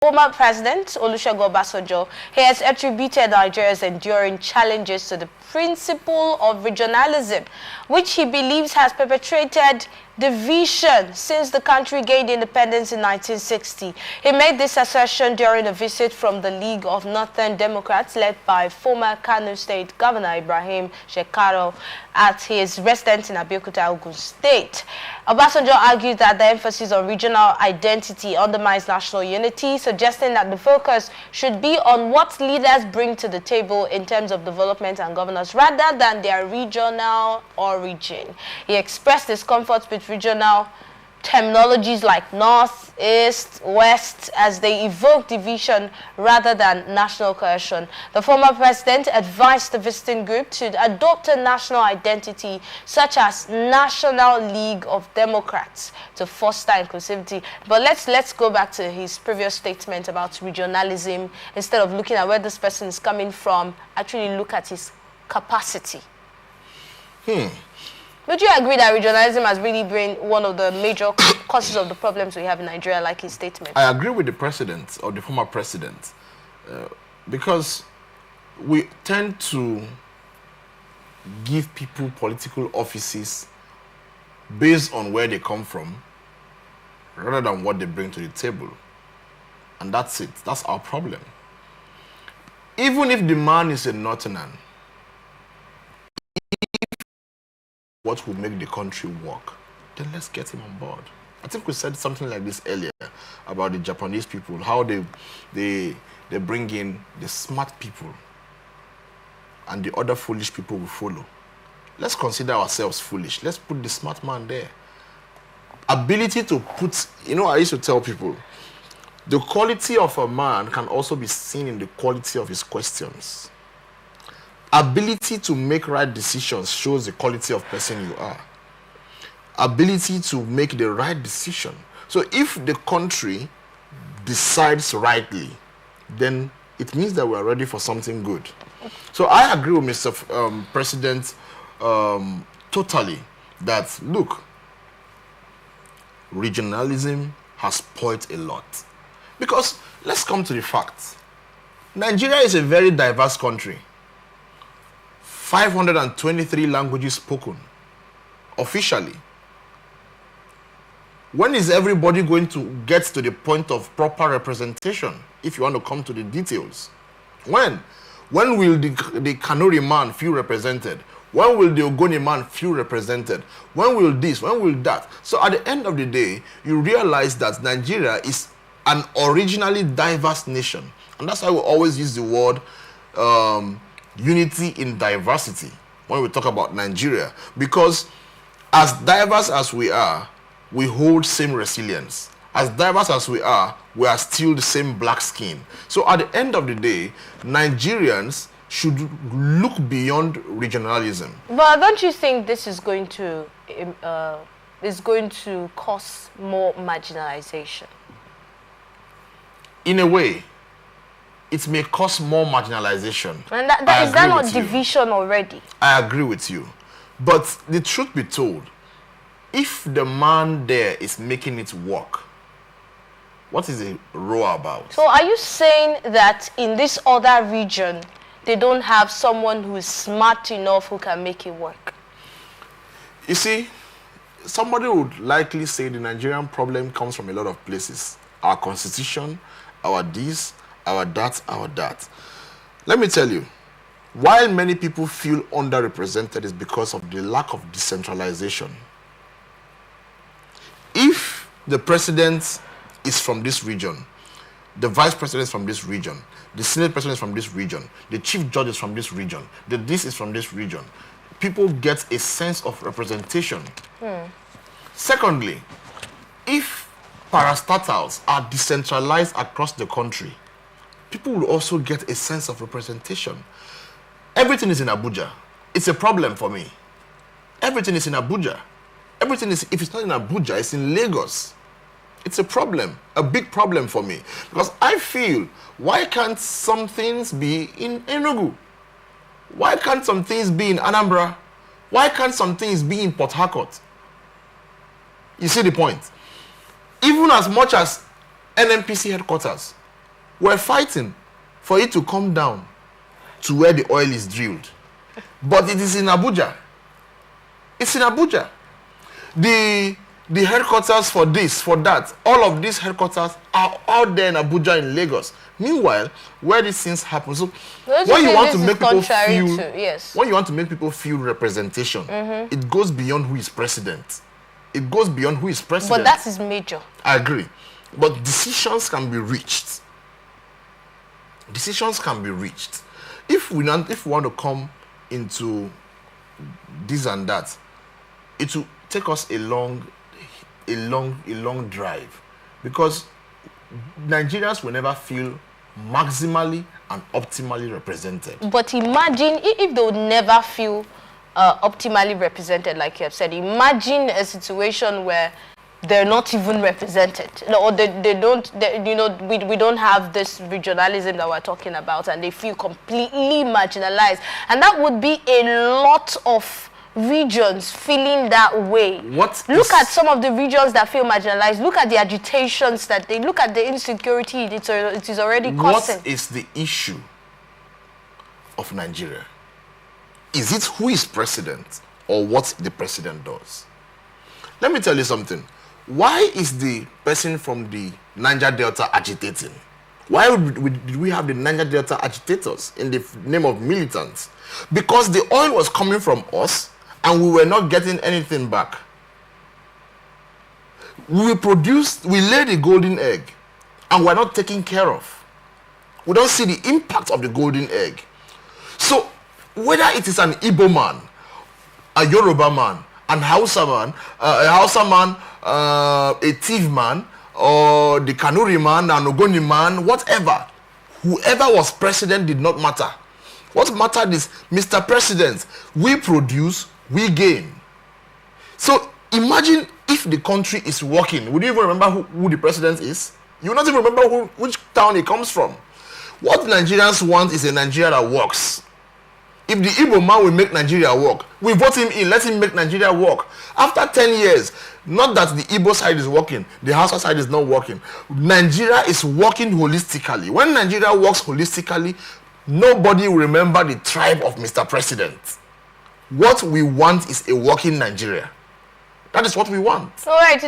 Former President Olusegun Obasanjo, he has attributed Nigeria's enduring challenges to the principle of regionalism, which he believes has perpetuated division since the country gained independence in 1960. He made this assertion during a visit from the League of Northern Democrats led by former Kano State Governor Ibrahim Shekaro at his residence in Abeokuta, Ogun State. Obasanjo argued that the emphasis on regional identity undermines national unity, suggesting that the focus should be on what leaders bring to the table in terms of development and governance rather than their regional origin. He expressed discomfort with regional terminologies like North, East, West as they evoke division rather than national cohesion. The former president advised the visiting group to adopt a national identity such as National League of Democrats to foster inclusivity. But let's go back to his previous statement about regionalism. Instead of looking at where this person is coming from, actually look at his capacity. Would you agree that regionalism has really been one of the major causes of the problems we have in Nigeria, like his statement? I agree with the president, or the former president, because we tend to give people political offices based on where they come from, rather than what they bring to the table. And that's it. That's our problem. Even if the man is a Northerner, what will make the country work, then let's get him on board. I think we said something like this earlier about the Japanese people, how they bring in the smart people and the other foolish people will follow. Let's consider ourselves foolish. Let's put the smart man there. Ability to put, I used to tell people, the quality of a man can also be seen in the quality of his questions. Ability to make right decisions shows the quality of person you are. Ability to make the right decision. So if the country decides rightly, then it means that we are ready for something good. So I agree with Mr. President totally that, look, regionalism has spoiled a lot. Because let's come to the facts. Nigeria is a very diverse country. 523 languages spoken officially. When is everybody going to get to the point of proper representation, if you want to come to the details? When will the Kanuri man feel represented? When will the Ogoni man feel represented? When will this? When will that? So at the end of the day, you realize that Nigeria is an originally diverse nation. And that's why we always use the word unity in diversity when we talk about Nigeria, because as diverse as we are, we hold same resilience. As diverse as we are still the same black skin. So at the end of the day, Nigerians should look beyond regionalism. But don't you think this is going to cause more marginalization? In a way, it may cause more marginalization. And is that not division already? I agree with you. But the truth be told, if the man there is making it work, what is the row about? So are you saying that in this other region, they don't have someone who is smart enough who can make it work? You see, somebody would likely say the Nigerian problem comes from a lot of places. Our constitution, our this, our that, our that. Let me tell you, while many people feel underrepresented is because of the lack of decentralization. If the president is from this region, the vice president is from this region, the senate president is from this region, the chief judge is from this region, the this is from this region, people get a sense of representation. Secondly, if parastatals are decentralized across the country, people will also get a sense of representation. Everything is in Abuja. It's a problem for me. Everything is in Abuja. Everything is, if it's not in Abuja, it's in Lagos. It's a problem, a big problem for me. Because I feel, why can't some things be in Enugu? Why can't some things be in Anambra? Why can't some things be in Port Harcourt? You see the point? Even as much as NNPC headquarters We're fighting for it to come down to where the oil is drilled. But it is in Abuja. It's in Abuja. The headquarters for this, for that, all of these headquarters are out there in Abuja, in Lagos. Meanwhile, where these things happen, so when you want to make people feel, when you want to make people feel representation, it goes beyond who is president. It goes beyond who is president. But that is major. I agree. But decisions can be reached. Decisions can be reached. If we want to come into this and that, it will take us a long drive, because Nigerians will never feel maximally and optimally represented. But imagine if they would never feel optimally represented, like you have said. Imagine a situation where they're not even represented, or we don't have this regionalism that we're talking about, and they feel completely marginalized, and that would be a lot of regions feeling that way. Look at some of the regions that feel marginalized. Look at the agitations that they look at, the insecurity it is already causing. What is the issue of Nigeria? Is it who is president or what the president does? Let me tell you something. Why is the person from the Niger Delta agitating? Why did we have the Niger Delta agitators in the name of militants? Because the oil was coming from us and we were not getting anything back. We laid a golden egg and we're not taken care of. We don't see the impact of the golden egg. So whether it is an Igbo man, a Yoruba man, an Hausa man, a thief man, or the Kanuri man, an Ogoni man, whatever, whoever was president did not matter. What mattered is, Mr. President, we produce, we gain. So imagine if the country is working. Would you even remember who the president is? You will not even remember which town he comes from. What Nigerians want is a Nigeria that works. If the Igbo man will make Nigeria work, we vote him in, let him make Nigeria work. After 10 years, not that the Igbo side is working, the Hausa side is not working. Nigeria is working holistically. When Nigeria works holistically, nobody will remember the tribe of Mr. President. What we want is a working Nigeria. That is what we want. All right.